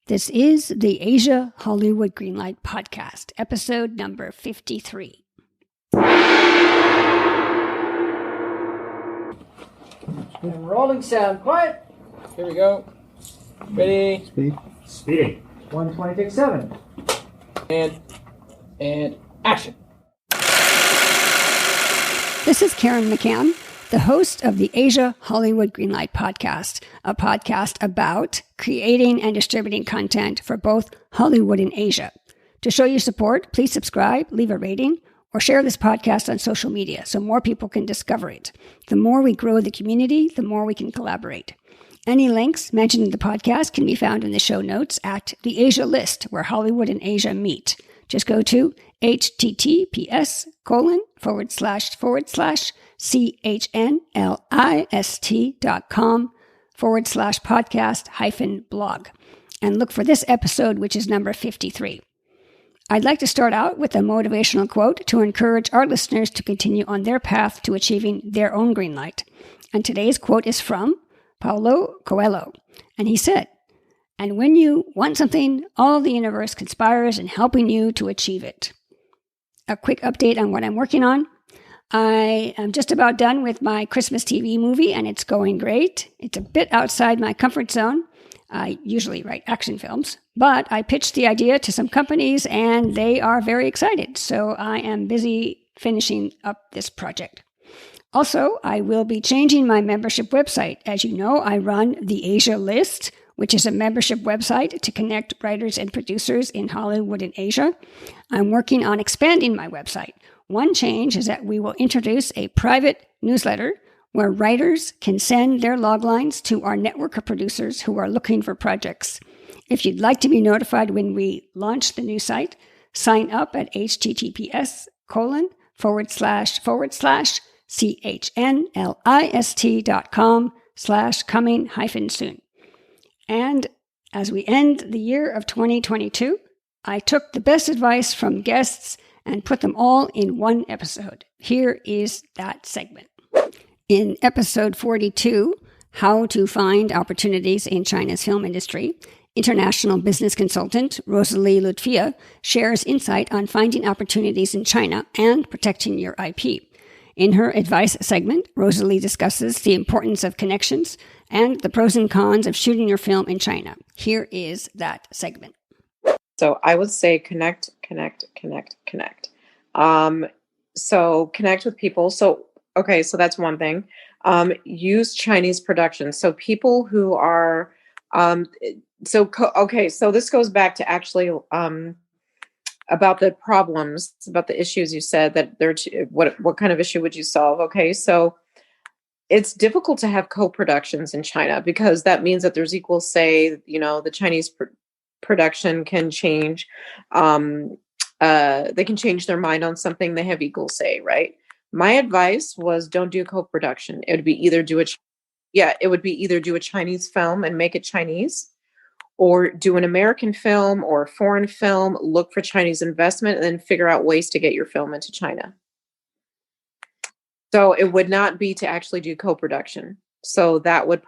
This is the Asia Hollywood Greenlight podcast, episode number 53. And rolling sound, quiet. Here we go. Ready? Speeding. 120, take 7. And action. This is Caryn McCann, the host of the Asia Hollywood Greenlight podcast, a podcast about creating and distributing content for both Hollywood and Asia. To show your support, please subscribe, leave a rating, or share this podcast on social media so more people can discover it. The more we grow the community, the more we can collaborate. Any links mentioned in the podcast can be found in the show notes at the Asia list, where Hollywood and Asia meet. Just go to https://chnlist.com/podcast-blog and look for this episode, which is number 53. I'd like to start out with a motivational quote to encourage our listeners to continue on their path to achieving their own green light. And today's quote is from Paulo Coelho. And he said, "And when you want something, all the universe conspires in helping you to achieve it." A quick update on what I'm working on. I am just about done with my Christmas TV movie, and it's going great. It's a bit outside my comfort zone. I usually write action films, but I pitched the idea to some companies, and they are very excited. So I am busy finishing up this project. Also, I will be changing my membership website. As you know, I run the Asia List, which is a membership website to connect writers and producers in Hollywood and Asia. I'm working on expanding my website. One change is that we will introduce a private newsletter where writers can send their loglines to our network of producers who are looking for projects. If you'd like to be notified when we launch the new site, sign up at https://chnlist.com/coming-soon. And as we end the year of 2022, I took the best advice from guests and put them all in one episode. Here is that segment. In episode 42, How to Find Opportunities in China's Film Industry, international business consultant Rosalie Lutfiyya shares insight on finding opportunities in China and protecting your IP. In her advice segment, Rosalie discusses the importance of connections and the pros and cons of shooting your film in China. Here is that segment. So I would say connect. So connect with people. So that's one thing. Use Chinese production. So people who are, so this goes back to actually, about the problems, about the issues you said that what kind of issue would you solve? Okay. So it's difficult to have co-productions in China because that means that there's equal say, the Chinese production can change. They can change their mind on something. They have equal say, right? My advice was don't do co-production. It would be either do a Chinese film and make it Chinese, or do an American film or a foreign film, look for Chinese investment, and then figure out ways to get your film into China. So it would not be to actually do co-production. So that would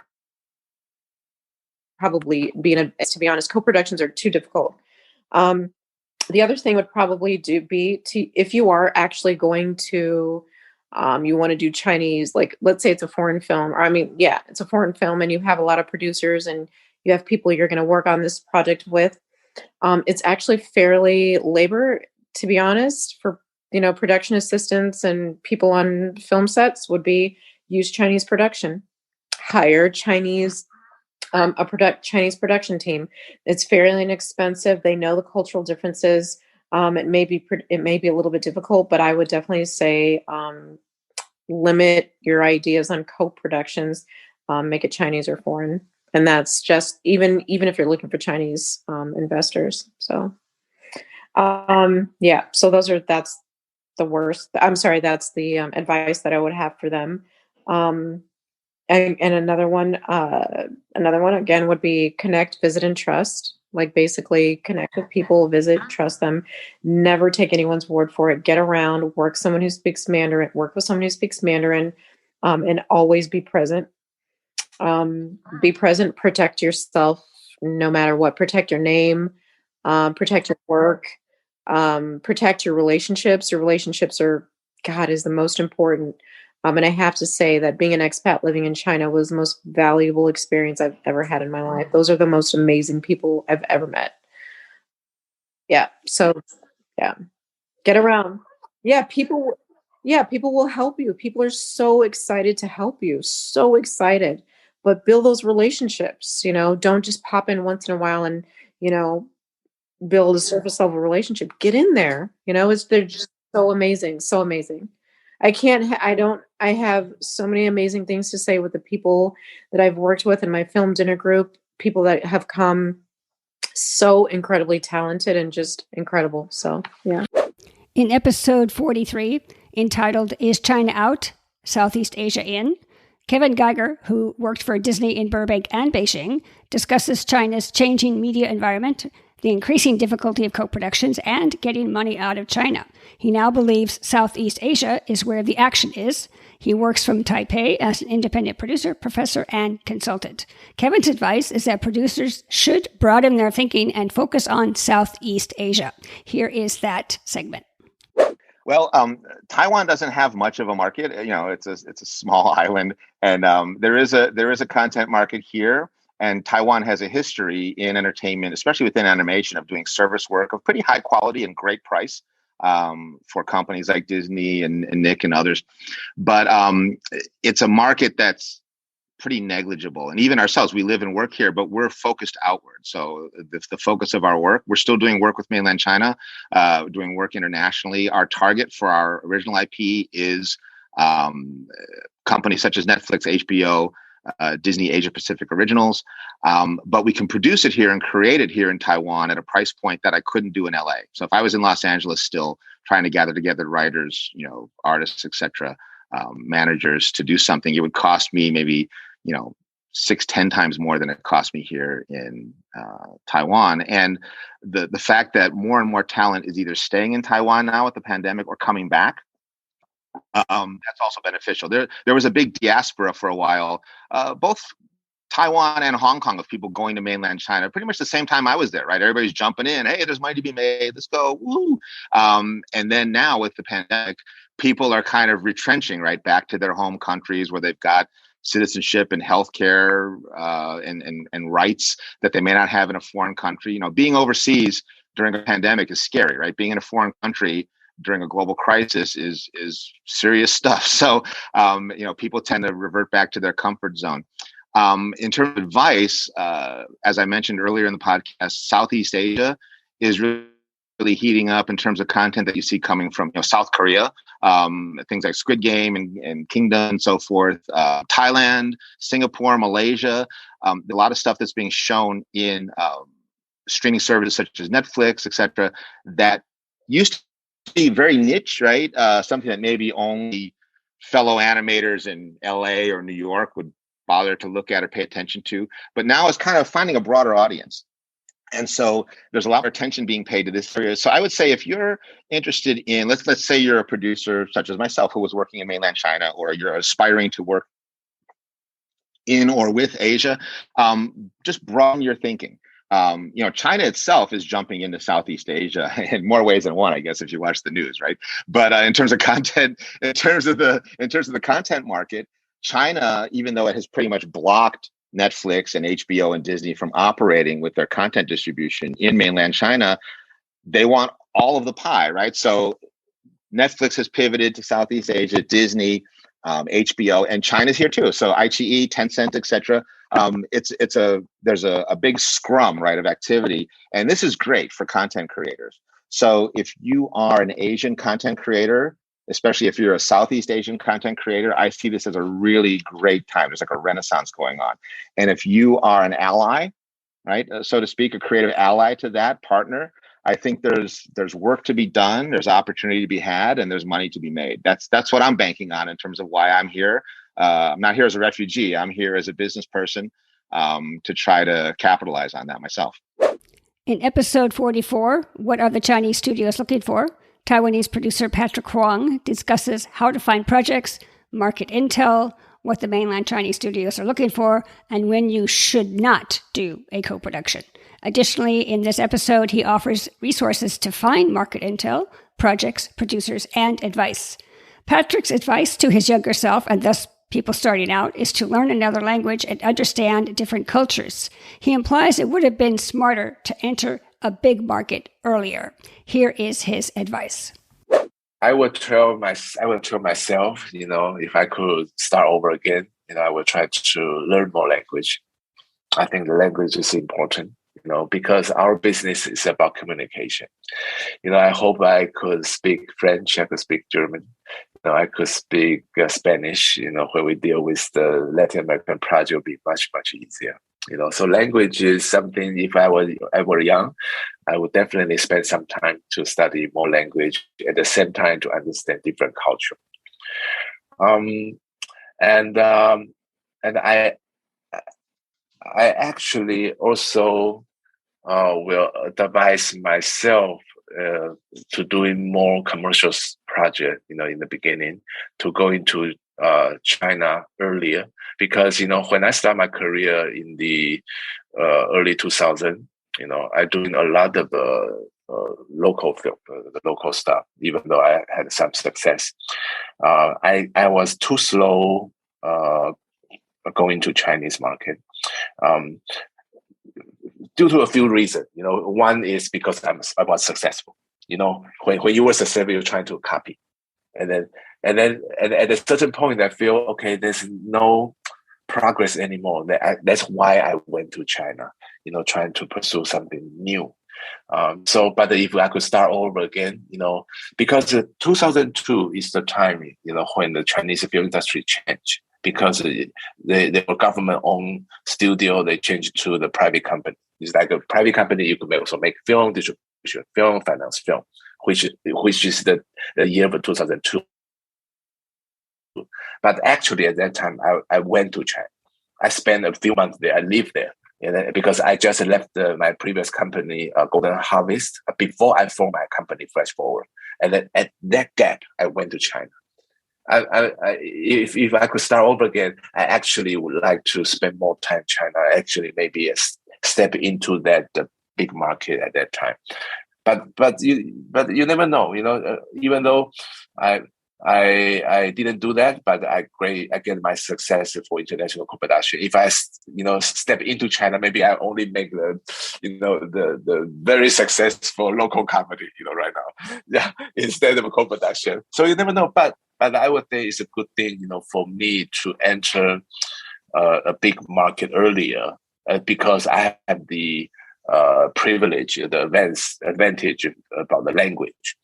probably be, to be honest, co-productions are too difficult. The other thing would probably be if you are actually going to, you want to do Chinese, like let's say it's a foreign film, it's a foreign film and you have a lot of producers and you have people you're going to work on this project with. It's actually fairly labor, to be honest, for, production assistants and people on film sets would be use Chinese production, hire Chinese Chinese production team. It's fairly inexpensive. They know the cultural differences. It may be a little bit difficult, but I would definitely say limit your ideas on co-productions. Make it Chinese or foreign, and that's just even if you're looking for Chinese investors. So, So that's the worst. I'm sorry. That's the advice that I would have for them. And another one again would be connect, visit, and trust. Like basically connect with people, visit, trust them, never take anyone's word for it. Get around, work with someone who speaks Mandarin, and always be present. Protect yourself no matter what. Protect your name, protect your work, protect your relationships. Your relationships is the most important. And I have to say that being an expat living in China was the most valuable experience I've ever had in my life. Those are the most amazing people I've ever met. Yeah. So, yeah, get around. Yeah, people will help you. People are so excited to help you. So excited. But build those relationships, don't just pop in once in a while and, build a surface level relationship. Get in there. They're just so amazing. So amazing. I have so many amazing things to say with the people that I've worked with in my film dinner group, people that have come, so incredibly talented and just incredible. So, yeah. In episode 43, entitled Is China Out? Southeast Asia In? Kevin Geiger, who worked for Disney in Burbank and Beijing, discusses China's changing media environment, the increasing difficulty of co-productions, and getting money out of China. He now believes Southeast Asia is where the action is. He works from Taipei as an independent producer, professor, and consultant. Kevin's advice is that producers should broaden their thinking and focus on Southeast Asia. Here is that segment. Well, Taiwan doesn't have much of a market. It's a small island, and there is a content market here. And Taiwan has a history in entertainment, especially within animation, of doing service work of pretty high quality and great price for companies like Disney and Nikk and others. But it's a market that's pretty negligible. And even ourselves, we live and work here, but we're focused outward. So the focus of our work, we're still doing work with mainland China, doing work internationally. Our target for our original IP is companies such as Netflix, HBO, Disney Asia Pacific Originals, but we can produce it here and create it here in Taiwan at a price point that I couldn't do in LA. So if I was in Los Angeles still trying to gather together writers, artists, etc., managers to do something, it would cost me maybe 6-10 times more than it cost me here in Taiwan. And the fact that more and more talent is either staying in Taiwan now with the pandemic or coming back, that's also beneficial. There was a big diaspora for a while, both Taiwan and Hong Kong, of people going to mainland China pretty much the same time I was there, right? Everybody's jumping in. Hey, there's money to be made. Let's go. Woo! And then now with the pandemic, people are kind of retrenching right back to their home countries where they've got citizenship and healthcare and rights that they may not have in a foreign country. Being overseas during a pandemic is scary, right? Being in a foreign country during a global crisis is serious stuff. So, people tend to revert back to their comfort zone. In terms of advice, as I mentioned earlier in the podcast, Southeast Asia is really heating up in terms of content that you see coming from South Korea, things like Squid Game and Kingdom and so forth, Thailand, Singapore, Malaysia, a lot of stuff that's being shown in streaming services such as Netflix, etc., that used to be very niche, right? Something that maybe only fellow animators in LA or New York would bother to look at or pay attention to, but now it's kind of finding a broader audience. And so there's a lot of attention being paid to this area. So I would say if you're interested in, let's say you're a producer such as myself who was working in mainland China, or you're aspiring to work in or with Asia, just broaden your thinking. China itself is jumping into Southeast Asia in more ways than one, I guess, if you watch the news, right? But in terms of content, in terms of the content market, China, even though it has pretty much blocked Netflix and HBO and Disney from operating with their content distribution in mainland China, they want all of the pie, right? So Netflix has pivoted to Southeast Asia, Disney, HBO, and China's here too. So iQIYI, Tencent, etc. There's a big scrum, right, of activity, and this is great for content creators. So if you are an Asian content creator, especially if you're a Southeast Asian content creator, I see this as a really great time. There's like a renaissance going on. And if you are an ally, right, so to speak, a creative ally to that partner, I think there's work to be done, there's opportunity to be had, and there's money to be made. That's what I'm banking on in terms of why I'm here. I'm not here as a refugee. I'm here as a business person to try to capitalize on that myself. In episode 44, What Are the Chinese Studios Looking For?, Taiwanese producer Patrick Huang discusses how to find projects, market intel, what the mainland Chinese studios are looking for, and when you should not do a co-production. Additionally, in this episode, he offers resources to find market intel, projects, producers, and advice. Patrick's advice to his younger self, and thus people starting out, is to learn another language and understand different cultures. He implies it would have been smarter to enter a big market earlier. Here is his advice. I would tell myself, if I could start over again, I would try to learn more language. I think the language is important, because our business is about communication. I hope I could speak French, I could speak German, I could speak Spanish, when we deal with the Latin American project, it would be much, much easier. So language is something, if I were young, I would definitely spend some time to study more language at the same time to understand different culture. And I actually also will advise myself to doing more commercial project, in the beginning, to go into China earlier, because when I started my career in the early 2000s, I doing a lot of local film, the local stuff. Even though I had some success, I was too slow going to Chinese market. Due to a few reasons, one is because I was successful. When you were successful, you're trying to copy, and then at a certain point, I feel okay. There's no progress anymore. That's why I went to China. Trying to pursue something new. But if I could start over again, because 2002 is the time, when the Chinese film industry changed. Because they were government-owned studio, they changed to the private company. It's like a private company. You could also make film, distribution film, finance film, which is the year of 2002. But actually, at that time, I went to China. I spent a few months there. I lived there, because I just left my previous company, Golden Harvest, before I formed my company, Flash Forward. And then at that gap, I went to China. If I could start over again, I actually would like to spend more time in China. Actually, maybe step into that big market at that time. But you never know. Even though I didn't do that, but I get my success for international co-production. If I step into China, maybe I only make the very successful local company right now, instead of a co-production. So you never know, but I would say it's a good thing for me to enter a big market earlier, because I have the privilege, the advantage about the language.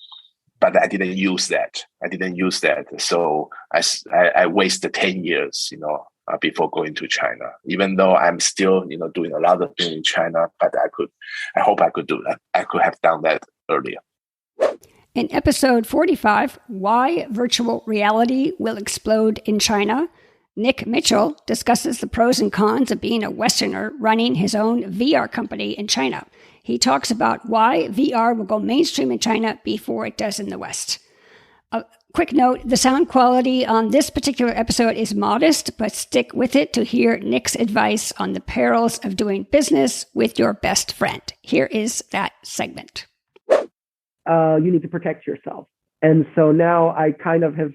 But I didn't use that. So I wasted 10 years, before going to China. Even though I'm still, doing a lot of things in China, but I hope I could do that. I could have done that earlier. In episode 45, Why Virtual Reality Will Explode in China, Nikk Mitchell discusses the pros and cons of being a Westerner running his own VR company in China. He talks about why VR will go mainstream in China before it does in the West. A quick note, the sound quality on this particular episode is modest, but stick with it to hear Nick's advice on the perils of doing business with your best friend. Here is that segment. You need to protect yourself. And so now I kind of have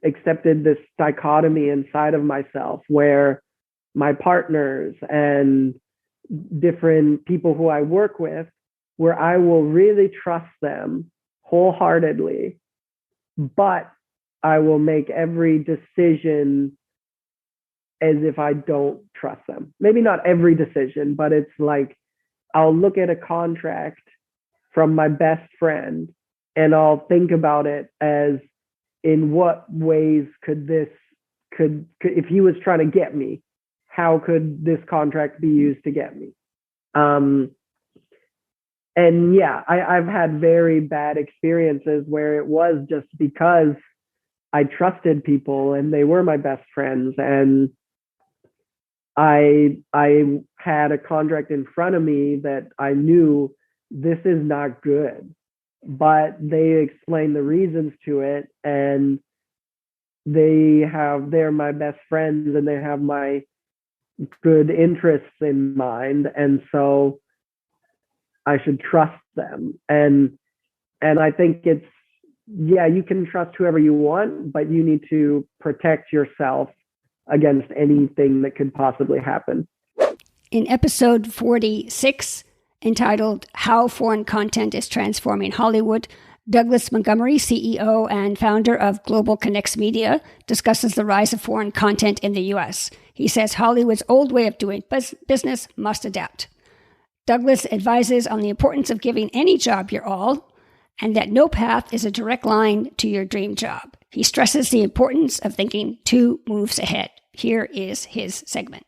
accepted this dichotomy inside of myself where my partners and different people who I work with, where I will really trust them wholeheartedly, but I will make every decision as if I don't trust them. Maybe not every decision, but it's like I'll look at a contract from my best friend and I'll think about it as, in what ways could if he was trying to get me, how could this contract be used to get me? And yeah, I've had very bad experiences where it was just because I trusted people and they were my best friends, and I had a contract in front of me that I knew this is not good, but they explained the reasons to it, and they're my best friends and they have my good interests in mind, and so I should trust them. And I think it's, yeah, you can trust whoever you want, but you need to protect yourself against anything that could possibly happen. In episode 46, entitled How Foreign Content is Transforming Hollywood, Douglas Montgomery, CEO and founder of Global Connects Media, discusses the rise of foreign content in the U.S. He says Hollywood's old way of doing business must adapt. Douglas advises on the importance of giving any job your all, and that no path is a direct line to your dream job. He stresses the importance of thinking 2 moves ahead. Here is his segment.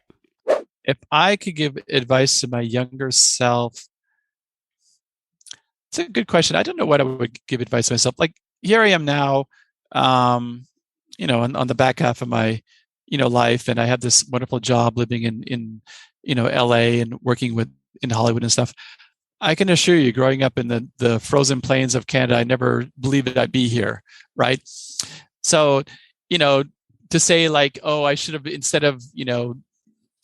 If I could give advice to my younger self, it's a good question. I don't know what I would give advice to myself. Like, here I am now, on the back half of my, life, and I have this wonderful job living in LA and working in Hollywood and stuff. I can assure you, growing up in the frozen plains of Canada, I never believed that I'd be here, right? So, to say like, oh, I should have, instead of,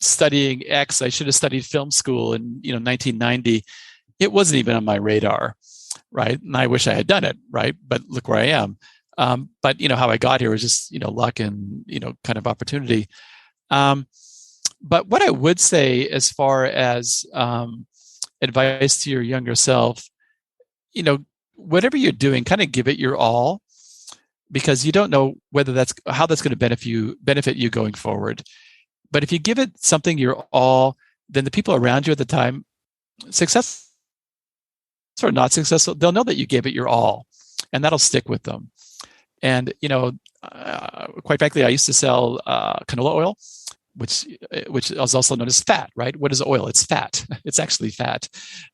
studying X, I should have studied film school in, 1990. It wasn't even on my radar, right? And I wish I had done it, right? But look where I am. But how I got here was just, luck and, kind of opportunity. But what I would say as far as advice to your younger self, whatever you're doing, kind of give it your all, because you don't know how that's going to benefit you going forward. But if you give it something your all, then the people around you at the time, successful or not successful, they'll know that you gave it your all, and that'll stick with them. And quite frankly, I used to sell canola oil, which is also known as fat, right? What is oil? It's fat. It's actually fat.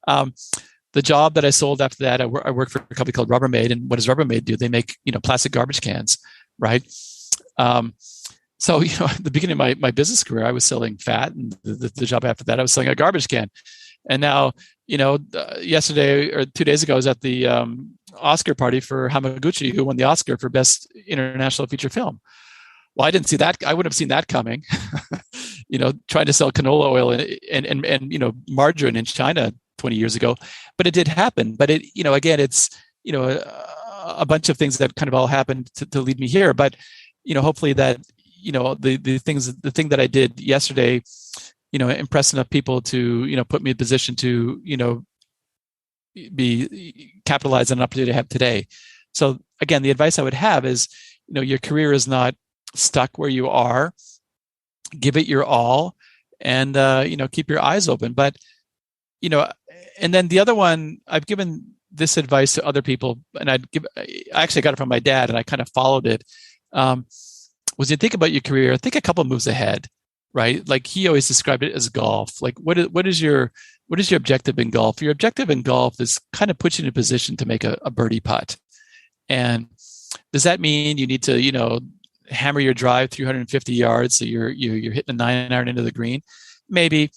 The job that I sold after that, I worked for a company called Rubbermaid. And what does Rubbermaid do? They make, plastic garbage cans, right? So, at the beginning of my business career, I was selling fat. And the job after that, I was selling a garbage can. And now, yesterday or 2 days ago, I was at the Oscar party for Hamaguchi, who won the Oscar for Best International Feature Film. Well, I didn't see that. I wouldn't have seen that coming. Trying to sell canola oil and margarine in China 20 years ago, but it did happen. But it, again, it's a bunch of things that kind of all happened to lead me here. But hopefully that the thing that I did yesterday, impressed enough people to put me in a position to be capitalized on an opportunity I have today. So again, the advice I would have is, your career is not stuck where you are. Give it your all, and keep your eyes open. But and then the other one, I've given this advice to other people, and I actually got it from my dad, and I kind of followed it. Was you think about your career, think a couple of moves ahead, right? Like he always described it as golf. Like what is your objective in golf? Your objective in golf is kind of put you in a position to make a birdie putt. And does that mean you need to, hammer your drive 350 yards so you're hitting a 9-iron into the green? Maybe.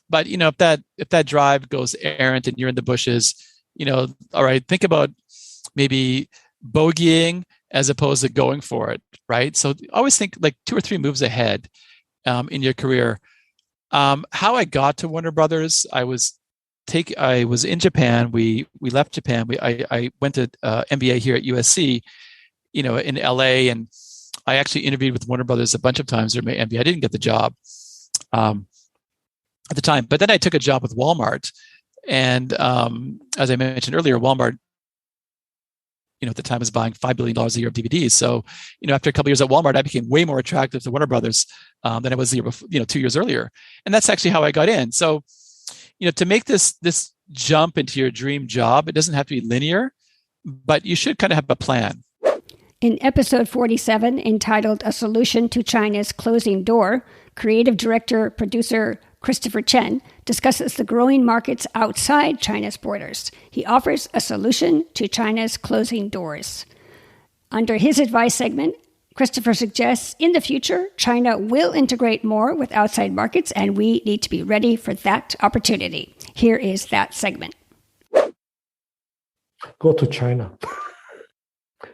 But if that drive goes errant and you're in the bushes, all right, think about maybe bogeying as opposed to going for it, right? So always think like 2 or 3 moves ahead in your career. How I got to Warner Brothers, I was in Japan. We left Japan. I went to MBA here at USC, in LA, and I actually interviewed with Warner Brothers a bunch of times during my MBA. I didn't get the job at the time, but then I took a job with Walmart. And as I mentioned earlier, Walmart, at the time was buying $5 billion a year of DVDs. So, after a couple of years at Walmart, I became way more attractive to Warner Brothers than I was the year before, 2 years earlier. And that's actually how I got in. So, to make this jump into your dream job, it doesn't have to be linear, but you should kind of have a plan. In episode 47, entitled A Solution to China's Closing Door, creative director, producer Christopher Chen discusses the growing markets outside China's borders. He offers a solution to China's closing doors. Under his advice segment, Christopher suggests in the future, China will integrate more with outside markets, and we need to be ready for that opportunity. Here is that segment. Go to China.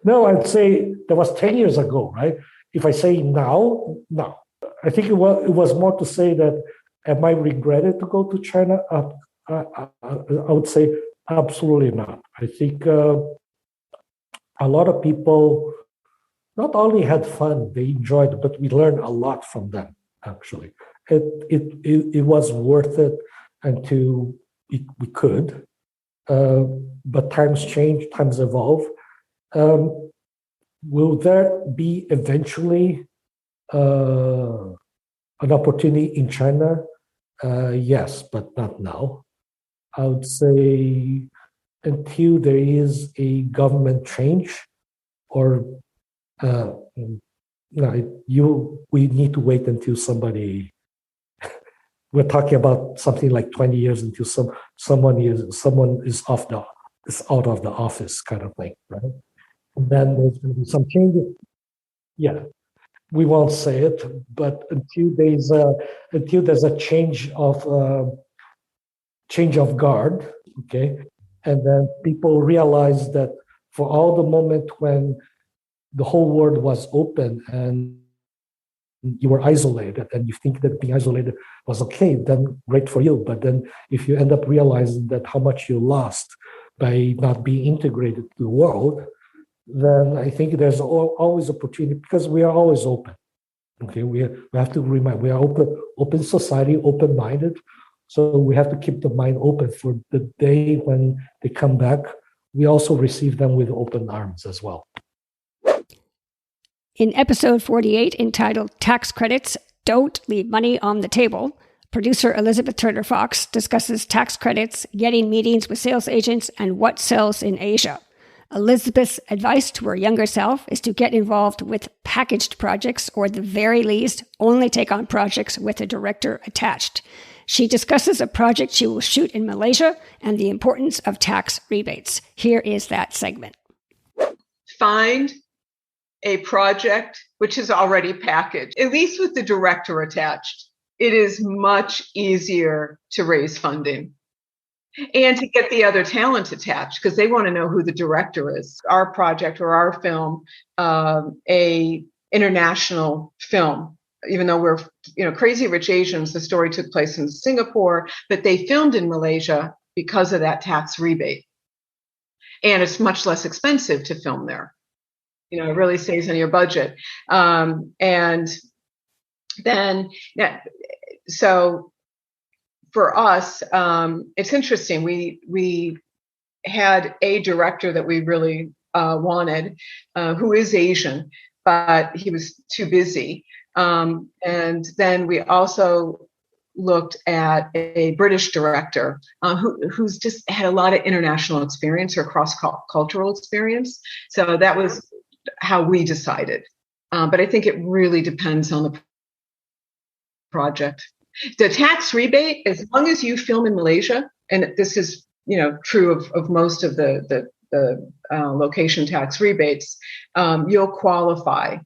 No, I'd say that was 10 years ago, right? if I say now, no. I think it was more to say that, am I regretted to go to China? I would say absolutely not. I think a lot of people not only had fun, they enjoyed it, but we learned a lot from them, actually. It was worth it until we could. But times change, times evolve. Will there be eventually an opportunity in China? Yes, but not now. I would say until there is a government change, or we need to wait until somebody. We're talking about something like 20 years until someone is out of the office, kind of thing, right? And then there's going to be some changes. Yeah, we won't say it, but until there's a change of guard, okay, and then people realize that for all the moment when the whole world was open and you were isolated and you think that being isolated was okay, then great for you. But then if you end up realizing that how much you lost by not being integrated to the world, then I think there's always opportunity, because we are always open. Okay, we have to remind, we are open society, open-minded. So we have to keep the mind open for the day when they come back. We also receive them with open arms as well. In episode 48, entitled Tax Credits Don't Leave Money on the Table, producer Elizabeth Turner Fox discusses tax credits, getting meetings with sales agents, and what sells in Asia. Elizabeth's advice to her younger self is to get involved with packaged projects, or at the very least, only take on projects with a director attached. She discusses a project she will shoot in Malaysia and the importance of tax rebates. Here is that segment. Find a project which is already packaged, at least with the director attached. It is much easier to raise funding and to get the other talent attached, because they want to know who the director is. Our project, or our film, a international film, even though we're, Crazy Rich Asians, the story took place in Singapore, but they filmed in Malaysia because of that tax rebate. And it's much less expensive to film there. It really saves on your budget. And then, so for us, it's interesting. We had a director that we really wanted, who is Asian, but he was too busy. And then we also looked at a British director who's just had a lot of international experience, or cross-cultural experience. So that was how we decided. But I think it really depends on the project. The tax rebate, as long as you film in Malaysia, and this is true of most of the location tax rebates, you'll qualify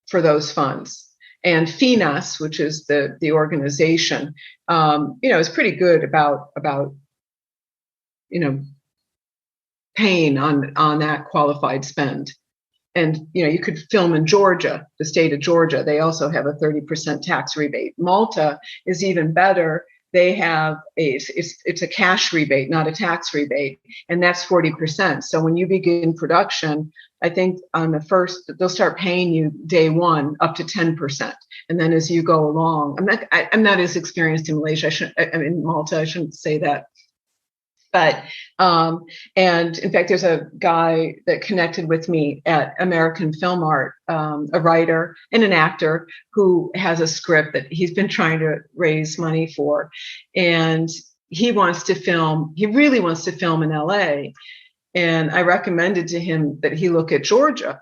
for those funds. And FINAS, which is the organization, is pretty good about paying on that qualified spend. And you could film in Georgia, the state of Georgia. They also have a 30% tax rebate. Malta is even better. They have it's a cash rebate, not a tax rebate, and that's 40%. So when you begin production, I think on the first, they'll start paying you day one up to 10%, and then as you go along, I'm not as experienced in Malaysia. In Malta, I shouldn't say that. But, and in fact, there's a guy that connected with me at American Film Art, a writer and an actor who has a script that he's been trying to raise money for. And he really wants to film in LA. And I recommended to him that he look at Georgia,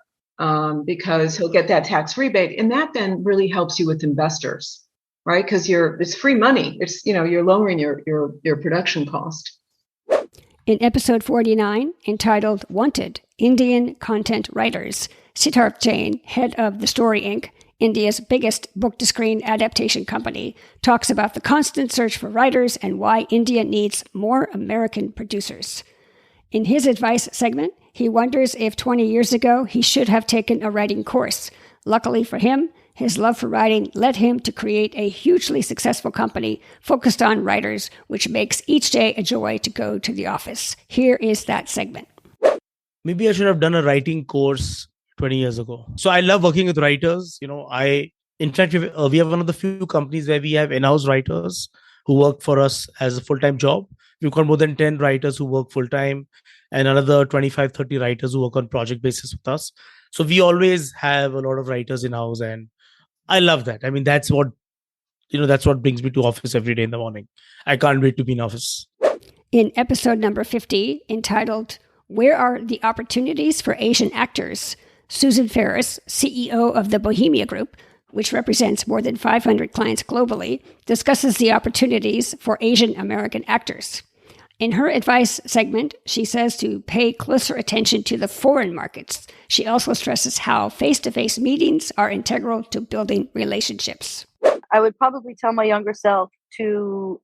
because he'll get that tax rebate. And that then really helps you with investors, right? Because it's free money. It's, you're lowering your production cost. In episode 49, entitled Wanted, Indian Content Writers, Sidharth Jain, head of The Story Inc., India's biggest book-to-screen adaptation company, talks about the constant search for writers and why India needs more American producers. In his advice segment, he wonders if 20 years ago he should have taken a writing course. Luckily for him, his love for writing led him to create a hugely successful company focused on writers, which makes each day a joy to go to the office. Here is that segment. Maybe I should have done a writing course 20 years ago. So I love working with writers. In fact, we have one of the few companies where we have in-house writers who work for us as a full-time job. We've got more than 10 writers who work full-time and another 25, 30 writers who work on project basis with us. So we always have a lot of writers in-house, and I love that. I mean, that's what brings me to office every day in the morning. I can't wait to be in office. In episode number 50, entitled, Where Are the Opportunities for Asian Actors? Susan Ferris, CEO of the Bohemia Group, which represents more than 500 clients globally, discusses the opportunities for Asian American actors. In her advice segment, she says to pay closer attention to the foreign markets. She also stresses how face-to-face meetings are integral to building relationships. I would probably tell my younger self to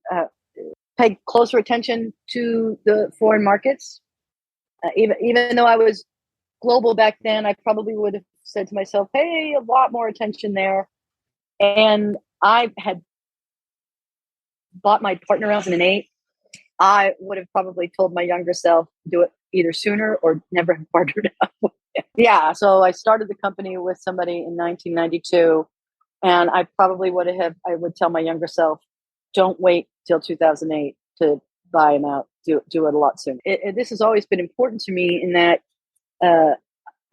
pay closer attention to the foreign markets. Even though I was global back then, I probably would have said to myself, pay a lot more attention there. And I had bought my partner out in an 8. I would have probably told my younger self, do it either sooner or never have partnered up. Yeah, so I started the company with somebody in 1992, and I would tell my younger self, don't wait till 2008 to buy them out. Do it a lot sooner. This has always been important to me in that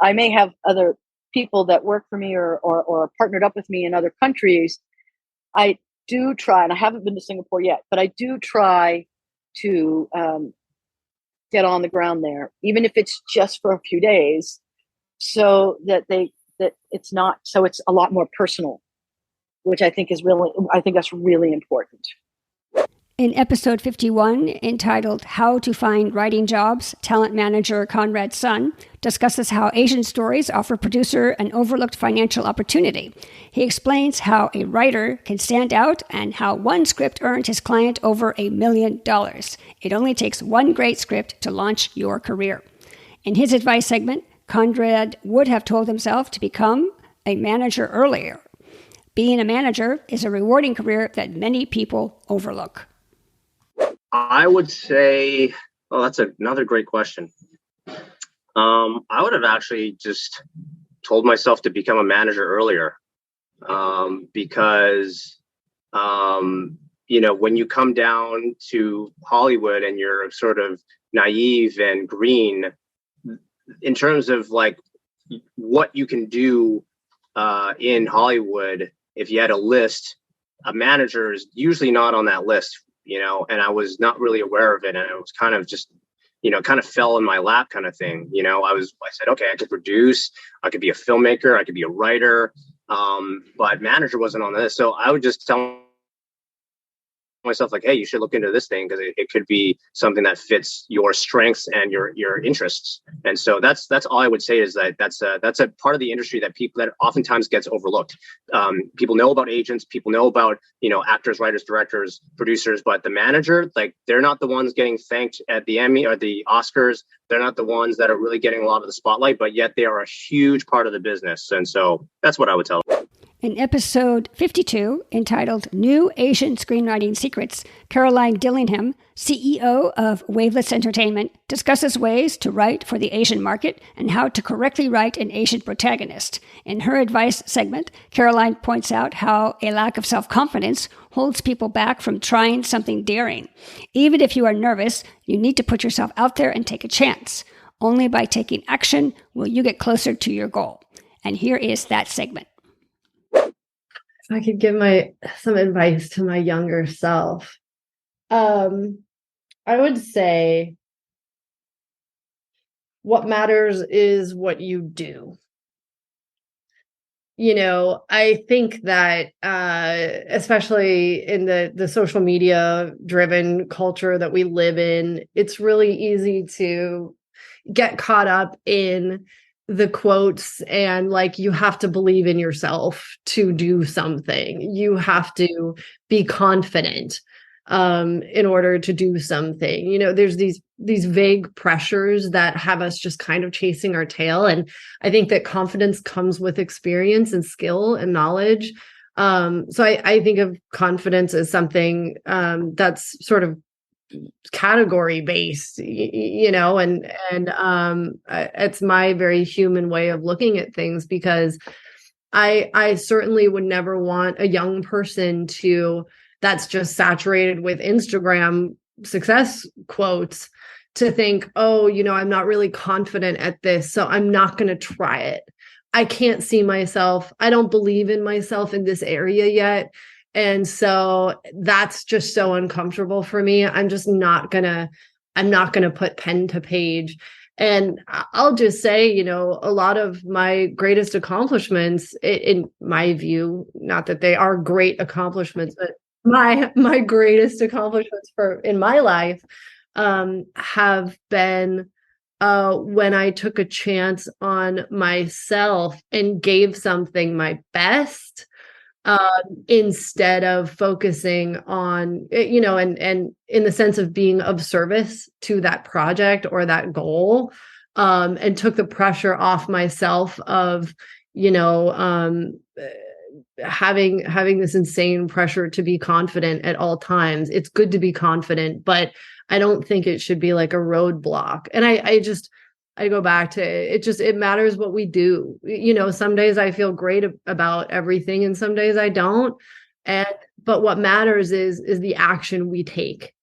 I may have other people that work for me or partnered up with me in other countries. I do try, and I haven't been to Singapore yet, but I do try to get on the ground there, even if it's just for a few days, so that it's a lot more personal, which I think that's really important. In episode 51, entitled How to Find Writing Jobs, talent manager Conrad's son discusses how Asian stories offer producer an overlooked financial opportunity. He explains how a writer can stand out and how one script earned his client over $1 million. It only takes one great script to launch your career. In his advice segment, Conrad would have told himself to become a manager earlier. Being a manager is a rewarding career that many people overlook. I would say, that's another great question. I would have actually just told myself to become a manager earlier, because, when you come down to Hollywood and you're sort of naive and green in terms of like what you can do in Hollywood, if you had a list, a manager is usually not on that list. And I was not really aware of it. And it was kind of just, kind of fell in my lap kind of thing. I said, okay, I could produce, I could be a filmmaker, I could be a writer, but manager wasn't on this. So I would just tell myself like, hey, you should look into this thing because it could be something that fits your strengths and your interests. And so that's all I would say is that that's a part of the industry that oftentimes gets overlooked. People know about agents, people know about, actors, writers, directors, producers, but the manager, like they're not the ones getting thanked at the Emmy or the Oscars. They're not the ones that are really getting a lot of the spotlight, but yet they are a huge part of the business. And so that's what I would tell them. In episode 52, entitled New Asian Screenwriting Secrets, Caroline Dillingham, CEO of Wavelets Entertainment, discusses ways to write for the Asian market and how to correctly write an Asian protagonist. In her advice segment, Caroline points out how a lack of self-confidence holds people back from trying something daring. Even if you are nervous, you need to put yourself out there and take a chance. Only by taking action will you get closer to your goal. And here is that segment. I could give some advice to my younger self. I would say what matters is what you do. I think that especially in the social media driven culture that we live in, it's really easy to get caught up in the quotes and like you have to believe in yourself to do something. You have to be confident. in order to do something. You know, there's these vague pressures that have us just kind of chasing our tail. And I think that confidence comes with experience and skill and knowledge. So I think of confidence as something that's sort of category based, you know, and it's my very human way of looking at things, because I certainly would never want a young person that's just saturated with Instagram success quotes to think, oh, you know, I'm not really confident at this, so I'm not going to try it. I can't see myself. I don't believe in myself in this area yet. And so that's just so uncomfortable for me. I'm not gonna put pen to page. And I'll just say, you know, a lot of my greatest accomplishments, in my view, not that they are great accomplishments, but my greatest accomplishments in my life have been when I took a chance on myself and gave something my best, instead of focusing on, you know, and in the sense of being of service to that project or that goal, and took the pressure off myself of, you know, having this insane pressure to be confident at all times. It's good to be confident, but I don't think it should be like a roadblock. And I go back to it matters what we do. You know, some days I feel great about everything and some days I don't. But what matters is the action we take.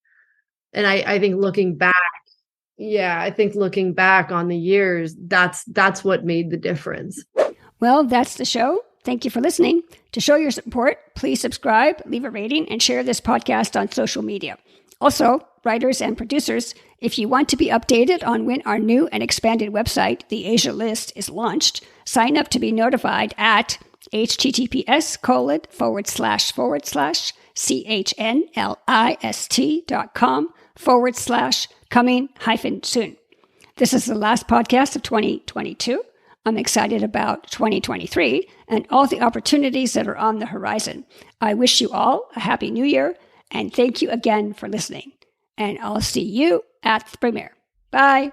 And I think looking back on the years, that's what made the difference. Well, that's the show. Thank you for listening. To show your support, please subscribe, leave a rating, and share this podcast on social media. Also, writers and producers, if you want to be updated on when our new and expanded website, the Asia List, is launched, sign up to be notified at https://chnlist.com/coming-soon. This is the last podcast of 2022. I'm excited about 2023 and all the opportunities that are on the horizon. I wish you all a happy new year, and thank you again for listening. And I'll see you at the premiere. Bye.